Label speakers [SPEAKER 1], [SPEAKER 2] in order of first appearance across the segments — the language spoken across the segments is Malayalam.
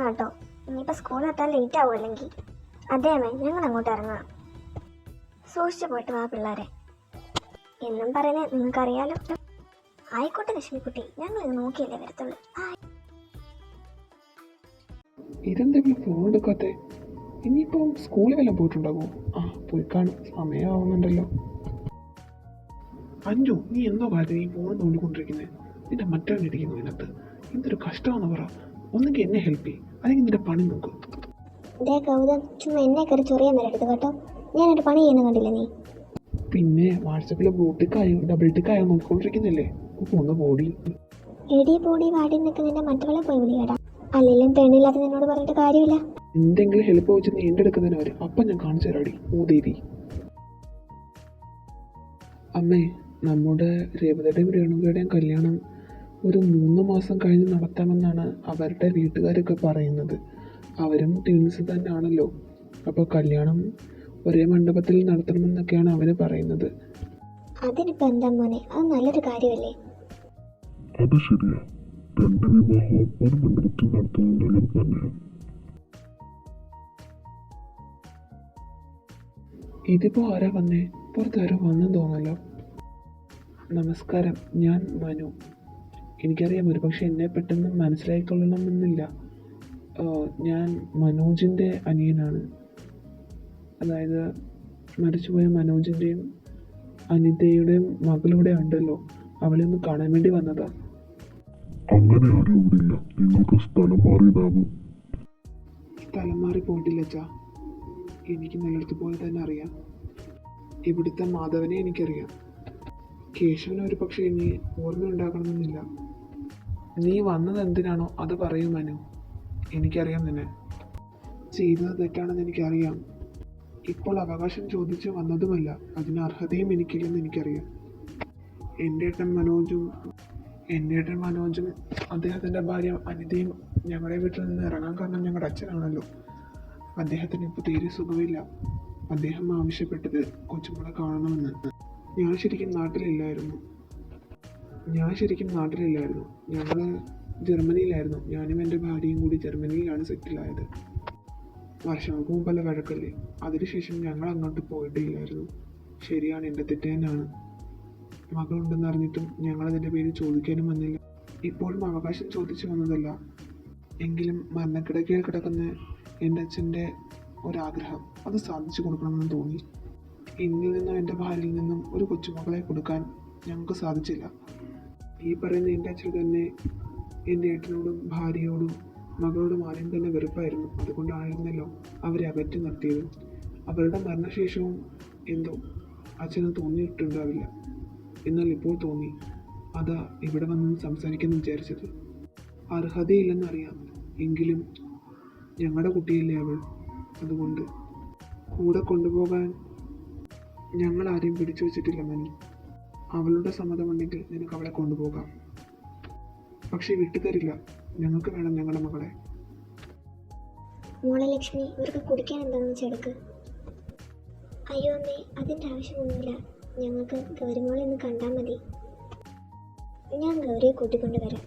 [SPEAKER 1] ഇറങ്ങാം കേട്ടോ. ഇനിയിപ്പോൾ സ്കൂളിൽ എത്താൻ ലേറ്റ് ആവും അല്ലെങ്കിൽ. അതേ അമ്മേ, ഞങ്ങൾ അങ്ങോട്ട് ഇറങ്ങാം. സൂക്ഷിച്ചു പോയിട്ട് വാ പിള്ളേരെ. എന്നും പറയുന്നത് നിങ്ങൾക്കറിയാലോ. ആയിക്കോട്ടെ ലക്ഷ്മിക്കുട്ടി, ഞങ്ങൾ ഇത് നോക്കിയല്ലേ വരത്തുള്ളൂ.
[SPEAKER 2] ഇതെന്തെങ്കിലും ഫോൺ എടുക്കാത്തെ? ഇനിയിപ്പം സ്കൂളിൽ വല്ലതും പോയിട്ടുണ്ടാകുമോ? പോയി കാണും, സമയമാവുന്നുണ്ടല്ലോ. അഞ്ചു, നീ എന്തോ കാര്യം ഈ ഫോൺ തോണ്ടിക്കൊണ്ടിരിക്കുന്നത്? നിന്റെ മറ്റവൻ ഇരിക്കുന്നു ഇതിനകത്ത്. എന്തൊരു കഷ്ടമാണെന്ന് പറ. ഒന്നെങ്കിൽ എന്നെ ഹെൽപ്പ് ചെയ്യും, അല്ലെങ്കിൽ നിന്റെ പണി നോക്ക്.
[SPEAKER 1] ഗൗതം, ചുമ്മാ എന്നെ കയറി ചൊറിയാൻ വരരുത് കേട്ടോ. ഞാനൊരു പണി ചെയ്യുന്ന കണ്ടില്ല നീ?
[SPEAKER 2] പിന്നെ വാട്സപ്പിൽ ബ്ലൂ ടിക്കായോ ഡബിൾ ടിക്കായോ നോക്കിക്കൊണ്ടിരിക്കുന്നില്ലേ? ഒന്ന് പോടി.
[SPEAKER 1] എടി പോടി വാടി നിൽക്കുന്നതിന്റെ മറ്റവളെ പോയി വിളിയടാ. അല്ലെങ്കിലും പെണ്ണില്ലാത്ത നിന്നോട് പറഞ്ഞിട്ട് കാര്യമില്ല.
[SPEAKER 2] എന്തെങ്കിലും ഹെൽപ്പ് വെച്ച് നീ എൻ്റെ എടുക്കുന്നതിന് വരെ അപ്പം ഞാൻ കാണിച്ചു തരാടി മൂദേവി. അമ്മേ, നമ്മുടെ രേവതയുടെയും രേണുകയുടെയും കല്യാണം ഒരു 3 മാസം കഴിഞ്ഞ് നടത്താമെന്നാണ് അവരുടെ വീട്ടുകാരൊക്കെ പറയുന്നത്. അവരും ട്വിൻസ് തന്നെയാണല്ലോ. അപ്പോൾ കല്യാണം ഒരേ മണ്ഡപത്തിൽ നടത്തണമെന്നൊക്കെയാണ് അവർ പറയുന്നത്.
[SPEAKER 1] അതിനിപ്പോൾ എന്താ മോനെ, അത് നല്ലൊരു കാര്യമല്ലേ?
[SPEAKER 3] അത് ശരിയാ. 2 വിവാഹവും ഒരു മണ്ഡപത്തിൽ നടത്തുന്നത് തന്നെയാണ്.
[SPEAKER 2] ഇതിപ്പോൾ ആരാ വന്നേ? പുറത്താരോ വന്നെന്ന് തോന്നല്ലോ. നമസ്കാരം, ഞാൻ മനു. എനിക്കറിയാം ഒരുപക്ഷെ എന്നെ പെട്ടെന്ന് മനസ്സിലായിക്കൊള്ളണമെന്നില്ല. ഞാൻ മനോജിൻ്റെ അനിയനാണ്. അതായത് മരിച്ചുപോയ മനോജിൻ്റെയും അനിതയുടെയും മകളിവിടെ ഉണ്ടല്ലോ, അവളെ ഒന്ന് കാണാൻ വേണ്ടി വന്നതാ.
[SPEAKER 3] അങ്ങനെ ആരും ഇവിടില്ല. നിങ്ങൾക്ക് സ്ഥലം മാറിയതാകും.
[SPEAKER 2] സ്ഥലം മാറി പോയിട്ടില്ല അച്ഛാ. എനിക്ക് നിലത്ത് പോയി തന്നെ അറിയാം. ഇവിടുത്തെ മാധവനെ എനിക്കറിയാം. കേശവന് ഒരു പക്ഷേ ഇനി ഓർമ്മയുണ്ടാക്കണമെന്നില്ല. നീ വന്നത് എന്തിനാണോ അത് പറയൂ മനു. എനിക്കറിയാം നിന്നെ. ചെയ്തത് തെറ്റാണെന്ന് എനിക്കറിയാം. ഇപ്പോൾ അവകാശം ചോദിച്ച് വന്നതുമല്ല, അതിന് അർഹതയും എനിക്കില്ലെന്ന് എനിക്കറിയാം. എൻ്റെ ഏട്ടൻ മനോജും അദ്ദേഹത്തിൻ്റെ ഭാര്യ അനിതയും ഞങ്ങളുടെ വീട്ടിൽ നിന്ന് ഇറങ്ങാൻ കാരണം ഞങ്ങളുടെ അച്ഛനാണല്ലോ. അദ്ദേഹത്തിന് ഇപ്പോൾ തീരെ സുഖമില്ല. അദ്ദേഹം ആവശ്യപ്പെട്ടത് കൊച്ചുമോളെ കാണണമെന്ന്. ഞാൻ ശരിക്കും നാട്ടിലില്ലായിരുന്നു. ഞങ്ങൾ ജർമ്മനിയിലായിരുന്നു. ഞാനും എൻ്റെ ഭാര്യയും കൂടി ജർമ്മനിയിലാണ് സെറ്റിലായത്. വർഷങ്ങൾക്ക് മുമ്പല്ല വഴക്കല്ലേ. അതിനുശേഷം ഞങ്ങൾ അങ്ങോട്ട് പോയിട്ടില്ലായിരുന്നു. ശരിയാണ്, എൻ്റെ തെറ്റ് തന്നെയാണ്. മകളുണ്ടെന്ന് അറിഞ്ഞിട്ടും ഞങ്ങളതിൻ്റെ പേര് ചോദിക്കാനും വന്നില്ല. ഇപ്പോഴും അവകാശം ചോദിച്ചു വന്നതല്ല. എങ്കിലും മരണക്കിടക്കയിൽ കിടക്കുന്ന എൻ്റെ അച്ഛൻ്റെ ഒരാഗ്രഹം അത് സാധിച്ചു കൊടുക്കണമെന്ന് തോന്നി. എന്നിൽ നിന്നും എൻ്റെ ഭാര്യയിൽ നിന്നും ഒരു കൊച്ചുമകളെ കൊടുക്കാൻ ഞങ്ങൾക്ക് സാധിച്ചില്ല. ഈ പറയുന്ന എൻ്റെ അച്ഛൻ തന്നെ എൻ്റെ ഏട്ടനോടും ഭാര്യയോടും മകളോടും ആദ്യം തന്നെ വെറുപ്പായിരുന്നു. അതുകൊണ്ടായിരുന്നല്ലോ അവരെ അകറ്റി നിർത്തിയത്. അവരുടെ മരണശേഷവും എന്തോ അച്ഛന് തോന്നിയിട്ടുണ്ടാവില്ല. എന്നാൽ ഇപ്പോൾ തോന്നി. അതാ ഇവിടെ വന്ന് സംസാരിക്കാമെന്ന് വിചാരിച്ചത്. അർഹതയില്ലെന്നറിയാം, എങ്കിലും ഞങ്ങളുടെ കുട്ടിയല്ലേ അവൾ. അതുകൊണ്ട് കൂടെ കൊണ്ടുപോകാൻ ഞങ്ങൾ ആരെയും പിടിച്ചു വച്ചിട്ടില്ല മനു. അവളുടെ സമ്മതമുണ്ടെങ്കിൽ നിനക്ക് അവളെ കൊണ്ടുപോകാം. പക്ഷെ വിട്ടുതരില്ല. ഞങ്ങൾക്ക് വേണം ഞങ്ങളുടെ മകളെ.
[SPEAKER 1] മോളെ ലക്ഷ്മി, ഇവർക്ക് കുടിക്കാൻ എന്താണെന്ന് വെച്ചെടുക്ക്. അയ്യോ അമ്മേ, അതിൻ്റെ ആവശ്യമൊന്നുമില്ല. ഞങ്ങൾക്ക് ഗൗരിമോളെ ഒന്ന് കണ്ടാൽ മതി. ഞാൻ ഗൗരിയെ കൂട്ടിക്കൊണ്ട് വരാം.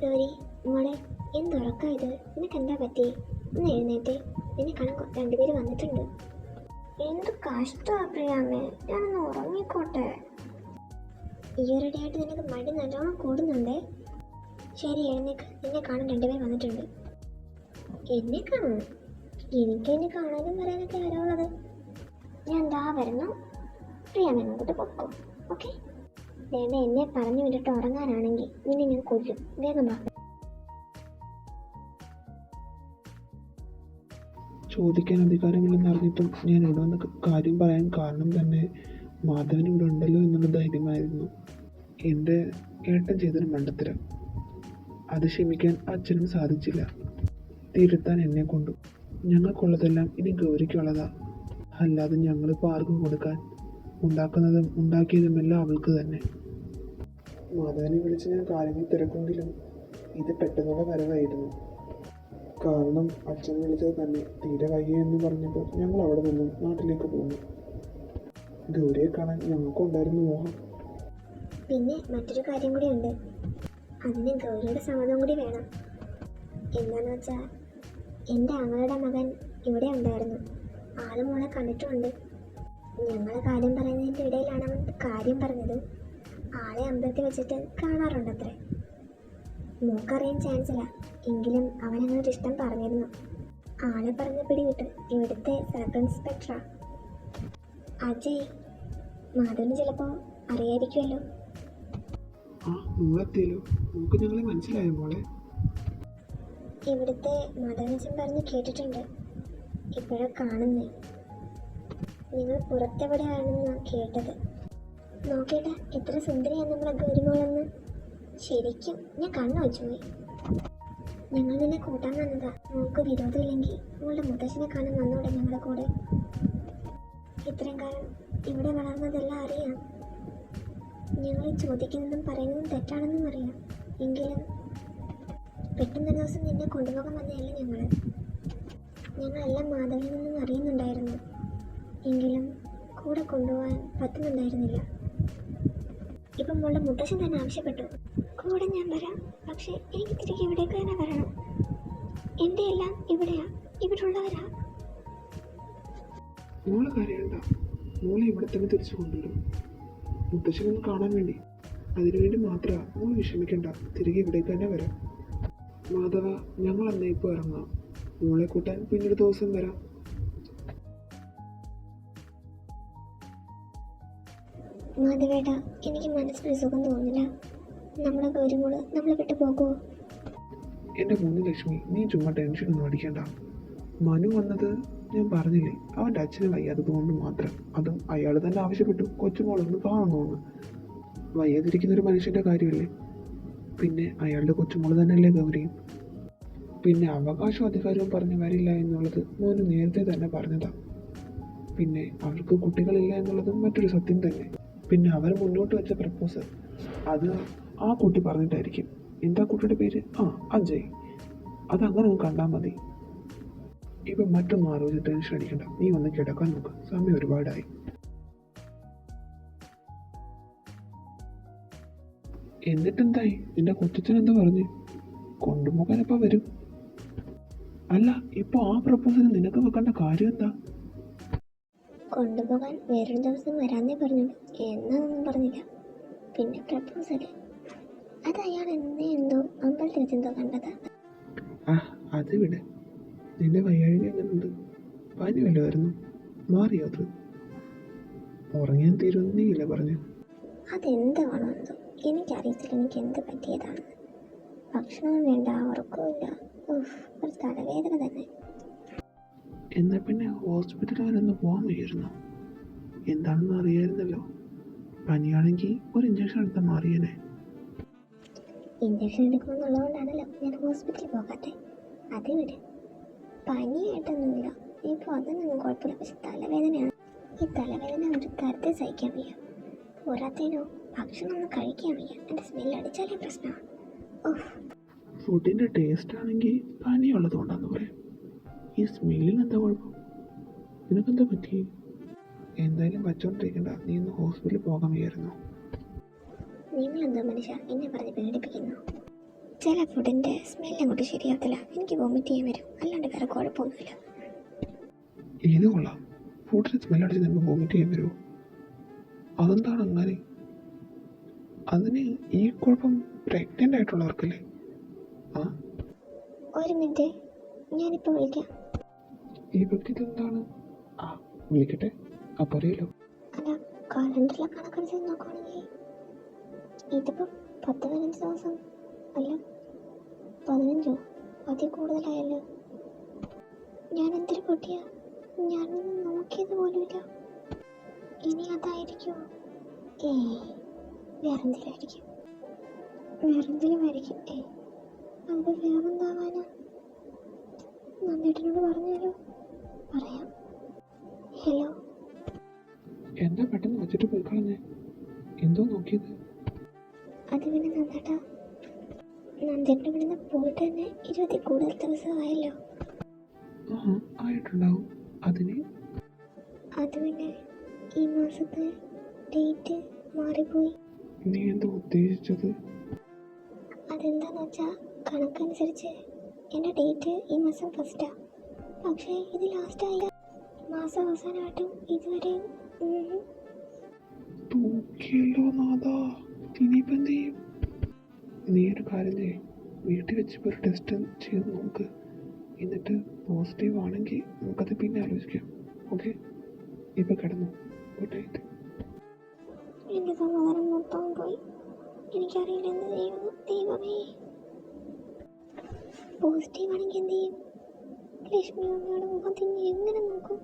[SPEAKER 1] ഗൗരി മോളെ, എന്തുറക്കം ഇത്? നിനക്ക് എന്താ പറ്റി? ഒന്ന് എഴുന്നേറ്റേ. നിന്നെ കാണാൻ 2 പേര് വന്നിട്ടുണ്ട്. എന്ത് കഷ്ടമാ പ്രിയാമ്മേ, ഞാനൊന്ന് ഉറങ്ങിക്കോട്ടെ. ഈയൊരിടെയായിട്ട് നിനക്ക് മടി നല്ലോണം കൂടുന്നുണ്ടേ. ശരി, എഴുന്നേക്ക്. നിന്നെ കാണാൻ 2 പേര് വന്നിട്ടുണ്ട്. എന്നെ കാണും? എനിക്ക് എന്നെ കാണാനും വരാനൊക്കെ ആരാളത്? ഞാൻ ദാ വരുന്നു. പ്രിയാമ്മ അങ്ങോട്ട് പൊക്കോ. ഓക്കെ? വേണ്ട, എന്നെ പറഞ്ഞു വിട്ടിട്ട് ഉറങ്ങാനാണെങ്കിൽ നിന്നെ ഞാൻ കൊല്ലും. വേഗം വാ.
[SPEAKER 2] ചോദിക്കാൻ അധികാരമില്ലെന്ന് അറിഞ്ഞിട്ടും ഞാൻ ഇവിടെ വന്ന് കാര്യം പറയാൻ കാരണം തന്നെ മാധവൻ ഇവിടെ ഉണ്ടല്ലോ എന്നുള്ള ധൈര്യമായിരുന്നു. എൻ്റെ ഏട്ടൻ ചെയ്തൊരു മണ്ടത്തരം. അത് ക്ഷമിക്കാൻ അച്ഛനും സാധിച്ചില്ല. തിരുത്താൻ എന്നെ കൊണ്ടു. ഞങ്ങൾക്കുള്ളതെല്ലാം ഇനി ഗൗരിക്കുള്ളതാ. അല്ലാതെ ഞങ്ങളിപ്പോൾ ആർക്കും കൊടുക്കാൻ. ഉണ്ടാക്കുന്നതും ഉണ്ടാക്കിയതുമെല്ലാം അവൾക്ക് തന്നെ. മാധവനെ വിളിച്ച് ഞാൻ കാര്യങ്ങൾ തിരക്കെങ്കിലും ഇത് പെട്ടെന്നുള്ള വരവായിരുന്നു. കാരണം അച്ഛൻ വിളിച്ചത് തന്നെ തീരെ വയ്യെന്ന് പറഞ്ഞപ്പോൾ ഞങ്ങൾ അവിടെ നിന്നും നാട്ടിലേക്ക് പോന്നു. ഗൗരിയെ കാണാൻ ഞങ്ങൾക്കുണ്ടായിരുന്നു മോഹം.
[SPEAKER 1] പിന്നെ മറ്റൊരു കാര്യം കൂടി ഉണ്ട്. അതിന് ഗൗരിയുടെ സമ്മതം കൂടി വേണം. എന്താണെന്ന് വെച്ചാൽ എൻ്റെ ആങ്ങളുടെ മകൻ ഇവിടെ ഉണ്ടായിരുന്നു. ആള് മോളെ കണ്ടിട്ടുമുണ്ട്. ഞങ്ങൾ കാര്യം പറയുന്നതിൻ്റെ ഇടയിലാണ് അവൻ കാര്യം പറഞ്ഞത്. ആളെ അമ്പലത്തിൽ വെച്ചിട്ട് കാണാറുണ്ടത്രേ. മോക്കറിയാൻ ചാൻസ് ഇല്ല, എങ്കിലും അവൻ അങ്ങനെ ഒരു ഇഷ്ടം പറഞ്ഞിരുന്നു. ആളെ പറഞ്ഞ് പിടികിട്ടും. ഇവിടുത്തെ സബ് ഇൻസ്പെക്ടറാ അജയ്. മാധവന് ചിലപ്പോൾ അറിയായിരിക്കുമല്ലോ.
[SPEAKER 2] ആ മോളെത്തിയല്ലോ. നമുക്ക് ഞങ്ങളെ മനസ്സിലായോ മോളെ?
[SPEAKER 1] ഇവിടുത്തെ മാധവനച്ചൻ പറഞ്ഞ് കേട്ടിട്ടുണ്ട്. ഇപ്പോഴാണ് കാണുന്നേ. നിങ്ങൾ പുറത്തെവിടെയാണെന്നാണ് കേട്ടത്. നോക്കേട്ടാ, എത്ര സുന്ദരിയാണ് നമ്മളെ ഗൗരിമോളെന്ന്. ശരിക്കും ഞാൻ കണ്ണു വെച്ചു പോയി. ഞങ്ങൾ നിന്നെ കൂട്ടാൻ വന്നതാ. മോൾക്ക് വിരോധമില്ലെങ്കിൽ മോളുടെ മുത്തശ്ശനെ കാണാൻ വന്നൂടെ ഞങ്ങളുടെ കൂടെ? ഇത്രയും കാലം ഇവിടെ വളർന്നതെല്ലാം അറിയാം. ഞങ്ങൾ ചോദിക്കുന്നതും പറയുന്നതും തെറ്റാണെന്നും അറിയാം. എങ്കിലും പെട്ടെന്നൊരു ദിവസം നിന്നെ കൊണ്ടുപോകാൻ വന്നതല്ല ഞങ്ങളെല്ലാം മാധവിൽ നിന്നും അറിയുന്നുണ്ടായിരുന്നു. എങ്കിലും കൂടെ കൊണ്ടുപോകാൻ പറ്റുന്നുണ്ടായിരുന്നില്ല. ഇപ്പം മോളുടെ മുത്തശ്ശൻ തന്നെ ആവശ്യപ്പെട്ടു. കൂടെ ഞാൻ വരാം, പക്ഷേ എനിക്ക് തിരികെ ഇവിടേക്ക് തന്നെ വരണം. എൻ്റെ എല്ലാം ഇവിടെയാ, ഇവിടുള്ളവരാ.
[SPEAKER 2] മോളെ കരയണ്ട, മോളെ ഇവിടെ തന്നെ തിരിച്ചു കൊണ്ടുവരും. മുത്തശ്ശനൊന്ന് കാണാൻ വേണ്ടി. അതിനുവേണ്ടി മാത്രമാണ് മോൾ വിഷമിക്കണ്ട. തിരികെ ഇവിടേക്ക് തന്നെ വരാം. മാധവ, ഞങ്ങൾ അന്നേ ഇപ്പോൾ ഇറങ്ങാം. മോളെ കൂട്ടാൻ പിന്നൊരു ദിവസം വരാം.
[SPEAKER 1] മാധവേട്ട, എനിക്ക് മനസ്സിനൊരു സുഖം തോന്നുന്നില്ല. നമ്മുടെ ഗൗരിമോള് നമ്മളെ വിട്ടു പോകുമോ?
[SPEAKER 2] എൻ്റെ മൂന്ന് ലക്ഷ്മി, നീ ചുമ്മാ ടെൻഷനൊന്നും അടിക്കണ്ട. മനു വന്നത് ഞാൻ പറഞ്ഞില്ലേ, അവൻ്റെ അച്ഛന് വയ്യാത്തത് കൊണ്ട് മാത്രം. അതും അയാൾ തന്നെ ആവശ്യപ്പെട്ടു കൊച്ചുമോളൊന്ന് കാണണമെന്ന്. വയ്യാതിരിക്കുന്ന ഒരു മനുഷ്യൻ്റെ കാര്യമല്ലേ. പിന്നെ അയാളുടെ കൊച്ചുമോള് തന്നെയല്ലേ ഗൗരിയും. പിന്നെ അവകാശവും അധികാരവും പറഞ്ഞ് വരില്ല എന്നുള്ളത് മോന് നേരത്തെ തന്നെ പറഞ്ഞതാ. പിന്നെ അവർക്ക് കുട്ടികളില്ല എന്നുള്ളത് മറ്റൊരു സത്യം തന്നെ. പിന്നെ അവർ മുന്നോട്ട് വെച്ച പ്രപ്പോസൽ അത് ആ കുട്ടി പറഞ്ഞിട്ടായിരിക്കും. എന്താ കുട്ടിയുടെ പേര്? അജയ്. അതങ്ങനെ ഒന്ന് കണ്ടാൽ മതി. ഇപ്പം മറ്റൊന്നും ആലോചിച്ച് ടെൻഷൻ അടിക്കണ്ട. നീ വന്ന് കിടക്കാൻ നോക്ക്, സമയം ഒരുപാടായി. എന്നിട്ടെന്തായി? നിന്റെ കൊച്ചച്ഛൻ എന്താ പറഞ്ഞു? കൊണ്ടുപോകാൻ എപ്പോൾ വരും? അല്ല, ഇപ്പോൾ ആ പ്രപ്പോസൽ നിനക്ക് വെക്കേണ്ട കാര്യം എന്താ?
[SPEAKER 1] കൊണ്ടുപോകാൻ വേറൊരു ദിവസം വരാന്നേ പറഞ്ഞുള്ളൂ. എന്നൊന്നും പറഞ്ഞില്ല. പിന്നെ പ്രപ്പോസൽ അത് അയാൾ എന്തോ അമ്പലത്തിൽ വെച്ചെന്തോ കണ്ടതാ.
[SPEAKER 2] അത് വിടെ. നിന്റെ വയ്യാഴിക എങ്ങനെയുണ്ട്? പനി വല്ലതായിരുന്നു? മാറിയോ അത്? ഉറങ്ങാൻ തീരുന്നില്ല പറഞ്ഞു.
[SPEAKER 1] അതെന്താണോ എന്തോ എനിക്കറിയത്തില്ല. എനിക്ക് എന്ത് പറ്റിയതാണെന്ന്. ഭക്ഷണവും വേണ്ട, ഉറക്കവുമില്ല. ഒരു തലവേദന തന്നെ.
[SPEAKER 2] എന്നാൽ പിന്നെ ഹോസ്പിറ്റലിൽ വരെ ഒന്ന് പോകാൻ വയ്യായിരുന്നു. എന്താണെന്ന് അറിയായിരുന്നല്ലോ. പനിയാണെങ്കിൽ ഒരു ഇഞ്ചക്ഷൻ എടുത്താൽ മാറിയേനെ.
[SPEAKER 1] ഇഞ്ചക്ഷൻ എടുക്കുമെന്നുള്ളതുകൊണ്ടാണല്ലോ ഞാൻ ഹോസ്പിറ്റലിൽ പോകാത്തെ. അത് വിട്. പനിയായിട്ടൊന്നുമില്ല. ഇപ്പോൾ അതൊന്നും കുഴപ്പമില്ല. പക്ഷെ തലവേദനയാണ്. ഈ തലവേദന ഒരു തരത്തെ സഹിക്കാൻ വയ്യ. പോരാത്തേനോ ഭക്ഷണം ഒന്നും കഴിക്കാൻ വയ്യ. എൻ്റെ സ്മെല്ല് അടിച്ചാലേ പ്രശ്നമാണ്.
[SPEAKER 2] ഫുഡിൻ്റെ ടേസ്റ്റ് ആണെങ്കിൽ പനിയുള്ളത് കൊണ്ടാന്ന് പറയാം. ഈ സ്മെല്ലിന് എന്താ കുഴപ്പം? നിനക്കെന്താ പറ്റി? എന്തായാലും വച്ചോണ്ടിരിക്കണ്ട. നീ ഒന്ന് ഹോസ്പിറ്റലിൽ പോകാൻ വയ്യായിരുന്നു.
[SPEAKER 1] നിങ്ങളെന്തോ മനുഷ്യ എന്നെ പറഞ്ഞ് പേടിപ്പിക്കുന്നു. ചില ഫുഡിൻ്റെ സ്മെല്ല് അങ്ങോട്ട് ശരിയാകത്തില്ല. എനിക്ക് വോമിറ്റ് ചെയ്യാൻ വരും. അല്ലാണ്ട് വേറെ കുഴപ്പമൊന്നുമില്ല.
[SPEAKER 2] ഇത് കൊള്ളാം. ഫുഡിന് സ്മെല്ലടിച്ച് നിനക്ക് വോമിറ്റ് ചെയ്യാൻ വരുമോ? അതെന്താണ് അങ്ങനെ? അതിന് ഈ കുഴപ്പം പ്രഗ്നൻ്റ് ആയിട്ടുള്ളവർക്കല്ലേ?
[SPEAKER 1] ഒരു മിനിറ്റ്, ഞാനിപ്പോൾ വിളിക്കാം.
[SPEAKER 2] ഈ വ്യക്തി എന്താണ്? വിളിക്കട്ടെ, അപ്പം അറിയാലോ.
[SPEAKER 1] അല്ല, കലണ്ടറിലെ കണക്കനുസരിച്ച് നോക്കുകയാണെങ്കിൽ ഇതിപ്പോൾ 10-15 ദിവസം അല്ല 15 അതിൽ കൂടുതലായല്ലോ. ഞാൻ എന്തൊരു പൊട്ടിയാ, ഞാനൊന്നും നോക്കിയത് പോലുമില്ല. ഇനി അതായിരിക്കുമോ? വേറെന്തെങ്കിലുമായിരിക്കും. അത് വേറെന്താവാനാ? നന്ദേട്ടനോട് പറഞ്ഞാലോ? പറയാം. ഹലോ.
[SPEAKER 2] എന്താ പെട്ടെന്ന് വെച്ചിട്ട് പോയി കളഞ്ഞേ? എന്തോ നോക്കിയത്?
[SPEAKER 1] അത് പിന്നെ നന്ദേട്ട, നന്ദേട്ടൻ ഇവിടുന്ന് പോയിട്ട് തന്നെ 20 കൂടുതൽ ദിവസമായല്ലോ.
[SPEAKER 2] ആയിട്ടുണ്ടാവും. അതിന്
[SPEAKER 1] അത് പിന്നെ ഈ മാസത്തെ ഡേറ്റ് മാറിപ്പോയി.
[SPEAKER 2] നീ എന്താ ഉദ്ദേശിച്ചത്?
[SPEAKER 1] അത് അതെന്താന്ന് വെച്ചാൽ കണക്കനുസരിച്ച് എൻ്റെ ഡേറ്റ് ഈ മാസം ഫസ്റ്റാണ്. പക്ഷേ ഇത് ലാസ്റ്റായി. മാസം അവസാനമായിട്ടും ഇതുവരെയും
[SPEAKER 2] തൂക്കിയല്ലോ നാഥാ. ഇനിയിപ്പോൾ എന്ത് ചെയ്യും? നീ ഒരു കാര്യം ചെയ്യ്, വീട്ടിൽ വെച്ച് ഒരു ടെസ്റ്റ് ചെയ്ത് നോക്ക്. എന്നിട്ട് പോസിറ്റീവ് ആണെങ്കിൽ നമുക്കത് പിന്നെ ആലോചിക്കാം. ഓക്കെ, ഇപ്പം കിടന്നു. Good night.
[SPEAKER 1] എൻ്റെ സമാധാനം മൊത്തം പോയി. എനിക്കറിയില്ല എന്ത് ചെയ്യുന്നു. ദൈവമേ, പോസിറ്റീവ് ആണെങ്കിൽ എന്ത് ചെയ്യും? ലക്ഷ്മി അമ്മയുടെ മുഖത്തിന് എങ്ങനെ നോക്കും?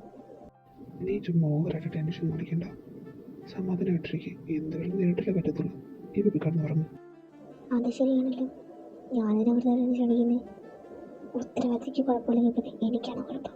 [SPEAKER 2] നീ ചുമ്മാ ഓവറായിട്ട് ടെൻഷൻ അടിക്കണ്ട. സമാധാനമായിട്ടിരിക്കും. എന്തെങ്കിലും നേരിട്ടല്ലേ പറ്റത്തുള്ളൂ. ഇപ്പം കിടന്നുറങ്ങും.
[SPEAKER 1] അത് ശരിയാണല്ലോ. ഞാനിതിനെ വെറുതെ ക്ഷണിക്കുന്നത്. ഉത്തരവാദിക്ക് കുഴപ്പമില്ലെങ്കിൽ എനിക്കാണ് കുഴപ്പം.